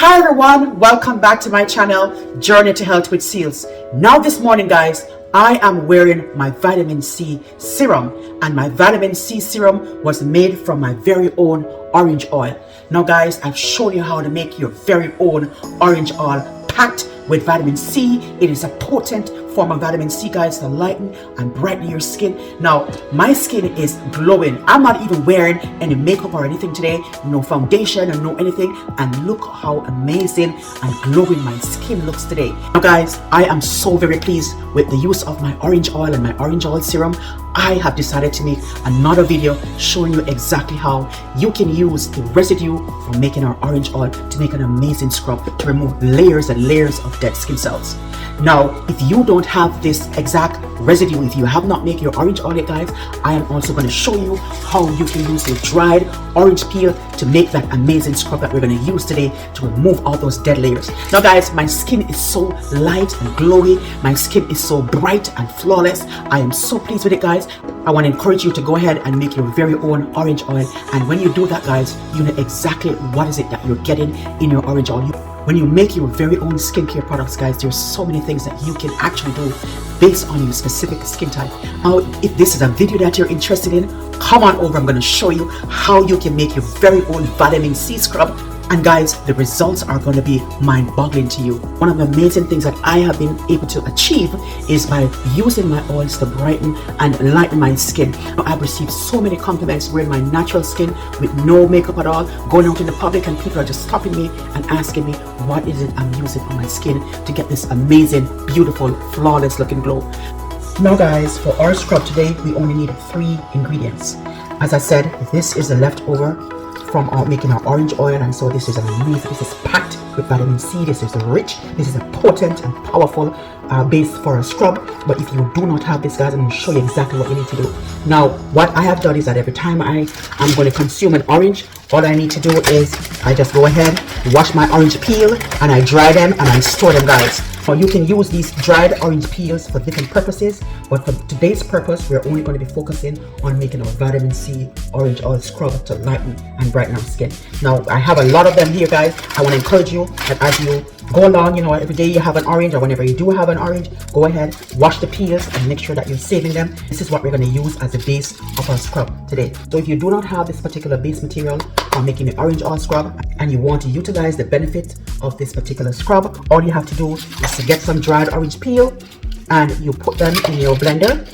Hi everyone, welcome back to my channel, Journey to Health with Seals. Now this morning guys, I am wearing my vitamin C serum, and my vitamin C serum was made from my very own orange oil. Now guys, I've shown you how to make your very own orange oil packed with vitamin C. It is a potent form of vitamin C guys to lighten and brighten your skin. Now my skin is glowing. I'm not even wearing any makeup or anything today, no foundation or no anything, and look how amazing and glowing my skin looks today. Now guys, I am so very pleased with the use of my orange oil and my orange oil serum. I have decided to make another video showing you exactly how you can use the residue from making our orange oil to make an amazing scrub to remove layers and layers of dead skin cells. Now, if you don't have this exact residue, if you have not made your orange oil yet guys, I am also going to show you how you can use your dried orange peel to make that amazing scrub that we're going to use today to remove all those dead layers. Now guys, my skin is so light and glowy. My skin is so bright and flawless. I am so pleased with it guys. I want to encourage you to go ahead and make your very own orange oil, and when you do that guys, you know exactly what is it that you're getting in your orange oil. When you make your very own skincare products guys, there's so many things that you can actually do based on your specific skin type. Now if this is a video that you're interested in, come on over. I'm going to show you how you can make your very own vitamin C scrub. And guys, the results are going to be mind-boggling to you. One of the amazing things that I have been able to achieve is by using my oils to brighten and lighten my skin. I've received so many compliments wearing my natural skin with no makeup at all, going out in the public, and people are just stopping me and asking me what is it I'm using on my skin to get this amazing, beautiful, flawless looking glow. Now guys, for our scrub today, we only need 3 ingredients. As I said, this is a leftover from making our orange oil, and so this is amazing. This is packed with vitamin C. This is rich. This is a potent and powerful base for a scrub. But if you do not have this guys, I'm going to show you exactly what you need to do. Now what I have done is that every time I am going to consume an orange, all I need to do is I just go ahead, wash my orange peel, and I dry them and I store them guys. Now you can use these dried orange peels for different purposes, but for today's purpose we're only going to be focusing on making our vitamin C orange oil scrub to lighten and brighten our skin. Now I have a lot of them here guys. I want to encourage you that as you go along, you know, every day you have an orange, or whenever you do have an orange, go ahead, wash the peels and make sure that you're saving them. This is what we're going to use as a base of our scrub today. So if you do not have this particular base material for making the orange oil scrub and you want to utilize the benefit of this particular scrub, all you have to do is to get some dried orange peel and you put them in your blender.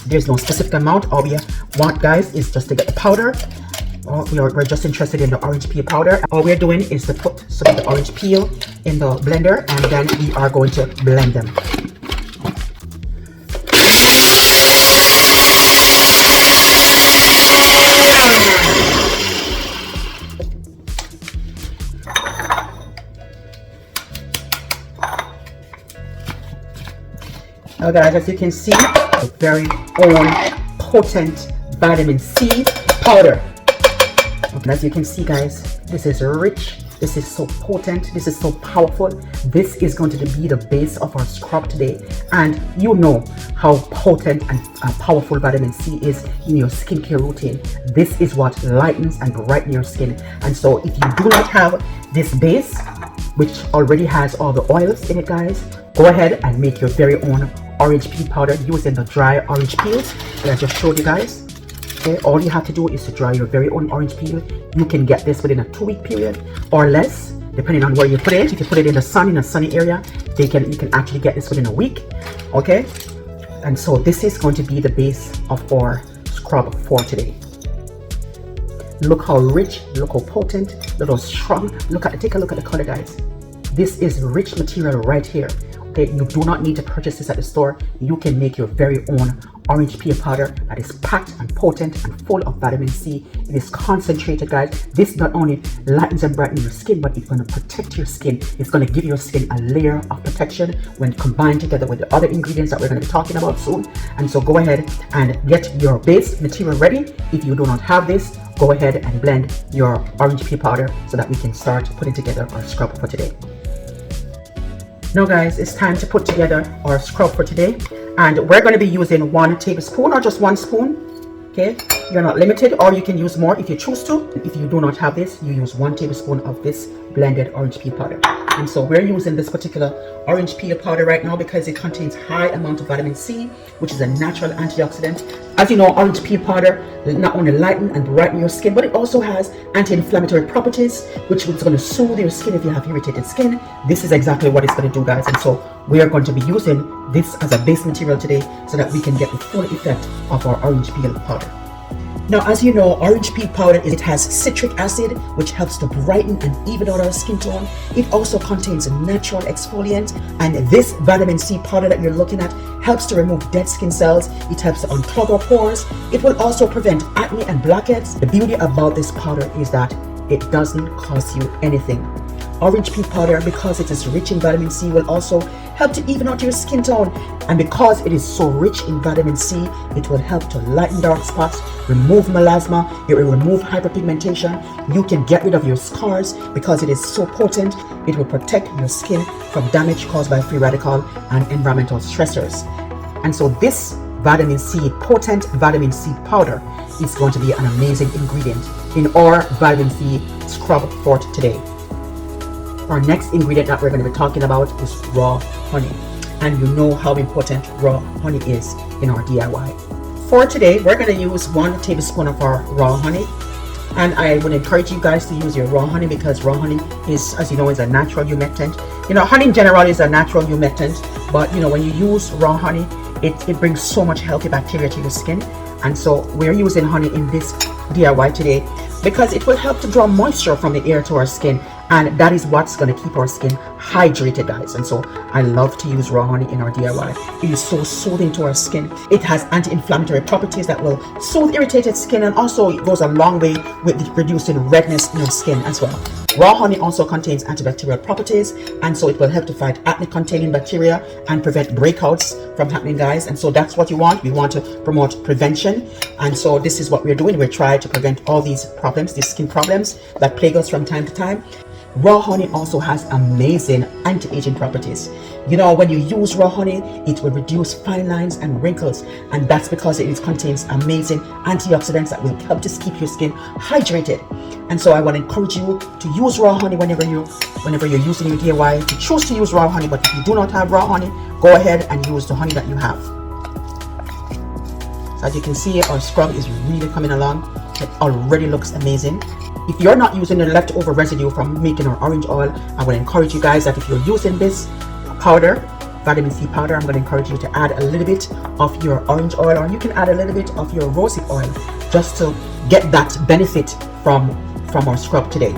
There's no specific amount. All we want guys is just to get the powder. We're just interested in the orange peel powder. All we're doing is to put some of the orange peel in the blender, and then we are going to blend them. Now guys, as you can see, a very own potent vitamin C powder. And as you can see guys, this is rich, this is so potent, this is so powerful. This is going to be the base of our scrub today, and you know how potent and powerful vitamin C is in your skincare routine. This is what lightens and brightens your skin. And so if you do not have this base, which already has all the oils in it guys, go ahead and make your very own orange peel powder using the dry orange peels that I just showed you guys. Okay, all you have to do is to dry your very own orange peel. You can get this within a 2-week period or less, depending on where you put it. If you put it in the sun, in a sunny area, you can actually get this within a week. Okay, and so this is going to be the base of our scrub for today. Look how rich, look how potent, look how strong. Take a look at the color guys. This is rich material right here. Okay, you do not need to purchase this at the store. You can make your very own orange peel powder that is packed and potent and full of vitamin C. It is concentrated guys. This not only lightens and brightens your skin, but it's going to protect your skin. It's going to give your skin a layer of protection when combined together with the other ingredients that we're going to be talking about soon. And so go ahead and get your base material ready. If you do not have this, go ahead and blend your orange peel powder so that we can start putting together our scrub for today. Now guys, it's time to put together our scrub for today, and we're going to be using 1 tablespoon or just 1 spoon Okay, you're not limited, or you can use more if you choose to. If you do not have this, you use 1 tablespoon of this blended orange peel powder. And so we're using this particular orange peel powder right now because it contains high amount of vitamin C, which is a natural antioxidant. As you know, orange peel powder will not only lighten and brighten your skin, but it also has anti-inflammatory properties, which is going to soothe your skin if you have irritated skin. This is exactly what it's going to do, guys. And so we are going to be using this as a base material today so that we can get the full effect of our orange peel powder. Now, as you know, orange peel powder, it has citric acid, which helps to brighten and even out our skin tone. It also contains a natural exfoliant, and this vitamin C powder that you're looking at helps to remove dead skin cells. It helps to unclog our pores. It will also prevent acne and blackheads. The beauty about this powder is that it doesn't cost you anything. Orange peel powder, because it is rich in vitamin C, will also help to even out your skin tone. And because it is so rich in vitamin C, it will help to lighten dark spots, remove melasma, it will remove hyperpigmentation. You can get rid of your scars because it is so potent. It will protect your skin from damage caused by free radical and environmental stressors. And so this vitamin C, potent vitamin C powder, is going to be an amazing ingredient in our vitamin C scrub for today. Our next ingredient that we're going to be talking about is raw honey. And you know how important raw honey is in our DIY. For today, we're going to use 1 tablespoon of our raw honey. And I would encourage you guys to use your raw honey because raw honey is, as you know, is a natural humectant. You know, honey in general is a natural humectant, but you know, when you use raw honey, it brings so much healthy bacteria to your skin. And so we're using honey in this DIY today because it will help to draw moisture from the air to our skin, and that is what's going to keep our skin hydrated, guys. And so I love to use raw honey in our DIY. It is so soothing to our skin. It has anti-inflammatory properties that will soothe irritated skin, and also it goes a long way with reducing redness in your skin as well. Raw honey also contains antibacterial properties, and so it will help to fight acne-containing bacteria and prevent breakouts from happening, guys. And so that's what you want. We want to promote prevention, and so this is what we're doing. We're trying to prevent all these problems, these skin problems that plague us from time to time. Raw honey also has amazing anti-aging properties. You know, when you use raw honey, it will reduce fine lines and wrinkles, and that's because it contains amazing antioxidants that will help to keep your skin hydrated. And so I want to encourage you to use raw honey whenever you're using your DIY. To choose to use raw honey, but if you do not have raw honey, go ahead and use the honey that you have. So as you can see, our scrub is really coming along. It already looks amazing. If you're not using the leftover residue from making our orange oil, I would encourage you guys that if you're using this powder, vitamin C powder, I'm going to encourage you to add a little bit of your orange oil, or you can add a little bit of your rosehip oil just to get that benefit from our scrub today.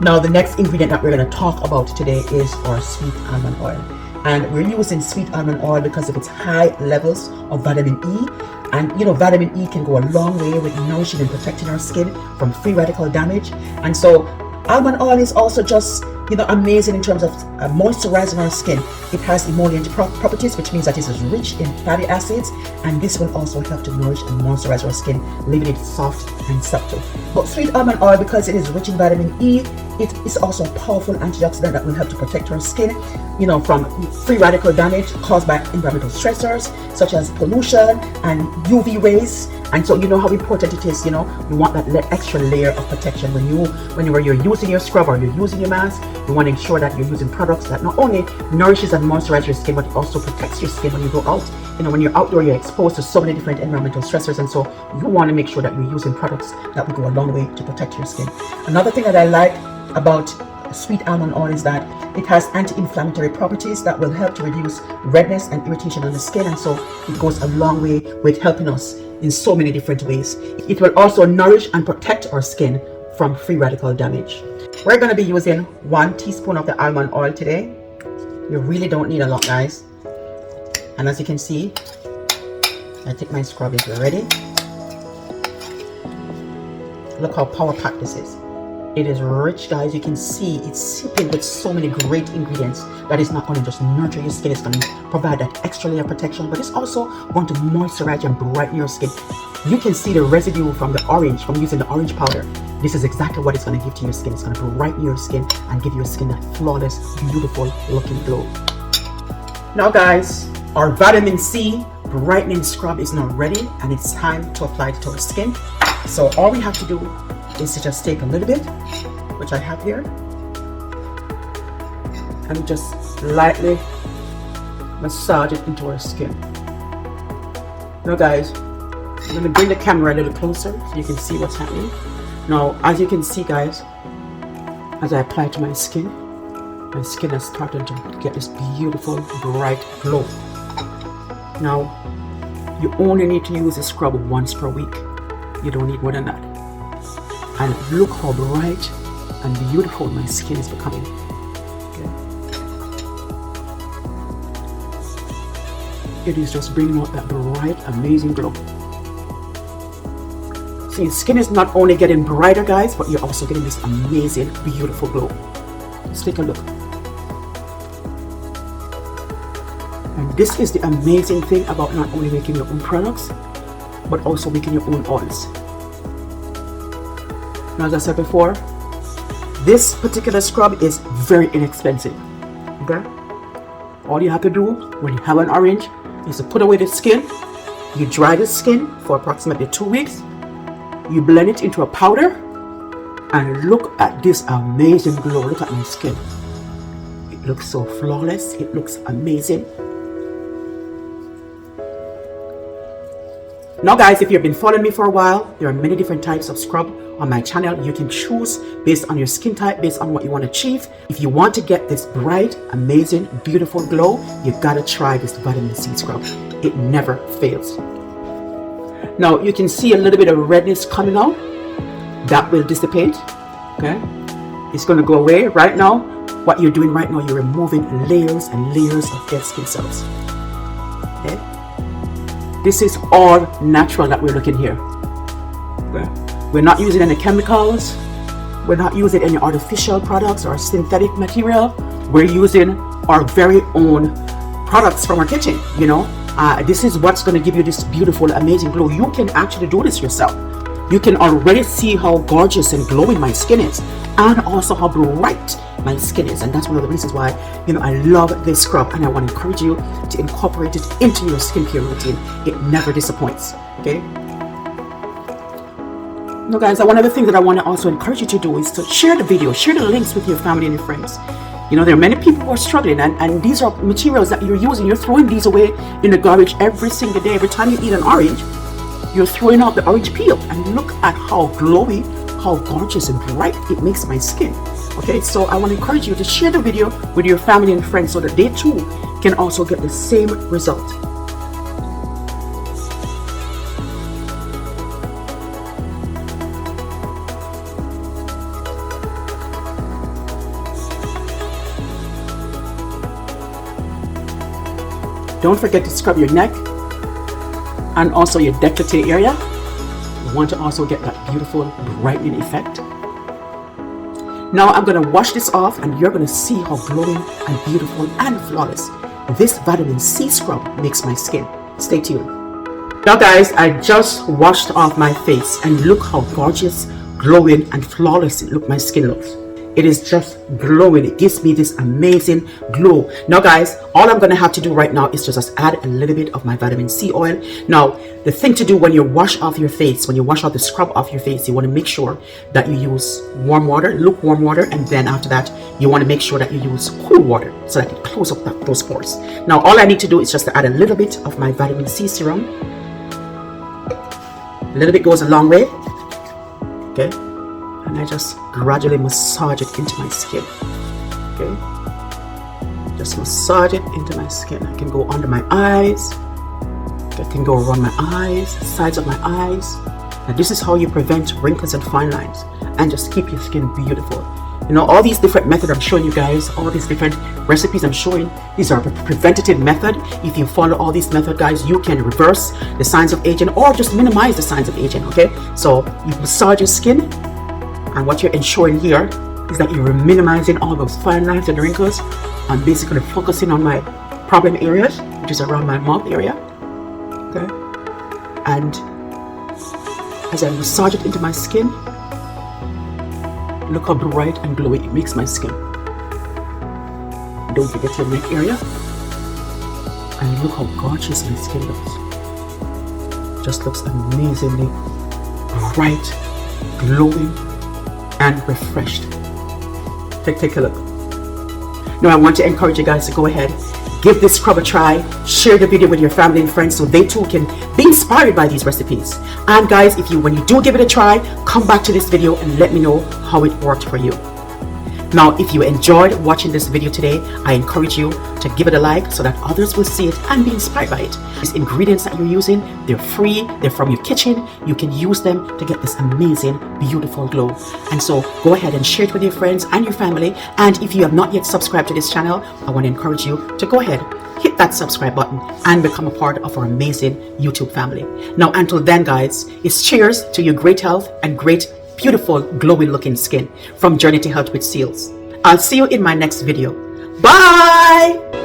Now, the next ingredient that we're going to talk about today is our sweet almond oil. And we're using sweet almond oil because of its high levels of vitamin E. And you know, vitamin E can go a long way with nourishing and protecting our skin from free radical damage. And so almond oil is also just, you know, amazing in terms of moisturizing our skin. It has emollient properties, which means that it is rich in fatty acids, and this will also help to nourish and moisturize our skin, leaving it soft and supple. But sweet almond oil, because it is rich in vitamin E, it is also a powerful antioxidant that will help to protect our skin, you know, from free radical damage caused by environmental stressors such as pollution and UV rays. And so you know how important it is. You know, you want that extra layer of protection whenever you're using your scrub or you're using your mask. You want to ensure that you're using products that not only nourishes and moisturizes your skin, but it also protects your skin when you go out. You know, when you're outdoor, you're exposed to so many different environmental stressors, and so you want to make sure that you're using products that will go a long way to protect your skin. Another thing that I like about sweet almond oil is that it has anti-inflammatory properties that will help to reduce redness and irritation on the skin, and so it goes a long way with helping us in so many different ways. It will also nourish and protect our skin from free radical damage. We're going to be using 1 teaspoon of the almond oil today. You really don't need a lot, guys. And as you can see, I think my scrub is ready. Look how power packed this is. It is rich, guys. You can see it's sipping with so many great ingredients that is not going to just nurture your skin. It's going to provide that extra layer of protection, but it's also going to moisturize and brighten your skin. You can see the residue from the orange, from using the orange powder. This is exactly what it's going to give to your skin. It's going to brighten your skin and give your skin that flawless, beautiful looking glow. Now, guys, our vitamin C brightening scrub is now ready and it's time to apply it to our skin. So all we have to do is to just take a little bit, which I have here, and just lightly massage it into our skin. Now guys, I'm going to bring the camera a little closer so you can see what's happening. Now, as you can see guys, as I apply it to my skin has started to get this beautiful bright glow. Now, you only need to use the scrub once per week. You don't need more than that. And look how bright and beautiful my skin is becoming. Okay. It is just bringing out that bright, amazing glow. So your skin is not only getting brighter guys, but you're also getting this amazing, beautiful glow. Let's take a look. And this is the amazing thing about not only making your own products, but also making your own oils. Now, as I said before, this particular scrub is very inexpensive. Okay? All you have to do when you have an orange is to put away the skin. You dry the skin for approximately 2 weeks. You blend it into a powder, and look at this amazing glow. Look at my skin. It looks so flawless. It looks amazing. Now guys, if you've been following me for a while, there are many different types of scrub on my channel. You can choose based on your skin type, based on what you want to achieve. If you want to get this bright, amazing, beautiful glow, you've got to try this vitamin C scrub. It never fails. Now you can see a little bit of redness coming out. That will dissipate. Okay, it's going to go away. Right now, what you're doing right now, you're removing layers and layers of dead skin cells. Okay, this is all natural that we're looking here. Okay? We're not using any chemicals. We're not using any artificial products or synthetic material. We're using our very own products from our kitchen. You know, this is what's going to give you this beautiful, amazing glow. You can actually do this yourself. You can already see how gorgeous and glowing my skin is, and also how bright my skin is. And that's one of the reasons why, you know, I love this scrub, and I want to encourage you to incorporate it into your skincare routine. It never disappoints. Okay. Now guys, one of the things that I want to also encourage you to do is to share the video, share the links with your family and your friends. You know, there are many people who are struggling, and these are materials that you're using. You're throwing these away in the garbage every single day. Every time you eat an orange, you're throwing out the orange peel, and look at how glowy, how gorgeous and bright it makes my skin. Okay, so I want to encourage you to share the video with your family and friends so that they too can also get the same result. Don't forget to scrub your neck and also your décolleté area. You want to also get that beautiful brightening effect. Now I'm going to wash this off, and you're going to see how glowing and beautiful and flawless this vitamin C scrub makes my skin. Stay tuned. Now guys, I just washed off my face, and look how gorgeous, glowing and flawless my skin looks. It is just glowing. It gives me this amazing glow. Now guys, all I'm going to have to do right now is to just add a little bit of my vitamin C oil. Now, the thing to do when you wash off your face, when you wash out the scrub off your face, you want to make sure that you use warm water, lukewarm water, and then after that, you want to make sure that you use cool water so that it closes up those pores. Now, all I need to do is just to add a little bit of my vitamin C serum. A little bit goes a long way. Okay. And I just gradually massage it into my skin. Okay, just massage it into my skin. I can go under my eyes. I can go around my eyes, sides of my eyes. And this is how you prevent wrinkles and fine lines, and just keep your skin beautiful. You know, all these different methods I'm showing you guys, all these different recipes I'm showing, these are a preventative method. If you follow all these methods, guys, you can reverse the signs of aging or just minimize the signs of aging. Okay, so you massage your skin. And what you're ensuring here is that you're minimizing all those fine lines and wrinkles. I'm basically focusing on my problem areas, which is around my mouth area. Okay. And as I massage it into my skin, look how bright and glowy it makes my skin. Don't forget your neck area. And look how gorgeous my skin looks. just looks amazingly bright, glowing, and refreshed. Take a look. Now I want to encourage you guys to go ahead, give this scrub a try, share the video with your family and friends so they too can be inspired by these recipes. And guys, when you do give it a try, come back to this video and let me know how it worked for you. Now, if you enjoyed watching this video today, I encourage you to give it a like so that others will see it and be inspired by it. These ingredients that you're using, they're free, they're from your kitchen. You can use them to get this amazing, beautiful glow. And so go ahead and share it with your friends and your family. And if you have not yet subscribed to this channel, I want to encourage you to go ahead, hit that subscribe button and become a part of our amazing YouTube family. Now, until then, guys, it's cheers to your great health and great beautiful glowing looking skin from Journey to Health with Seals. I'll see you in my next video. Bye.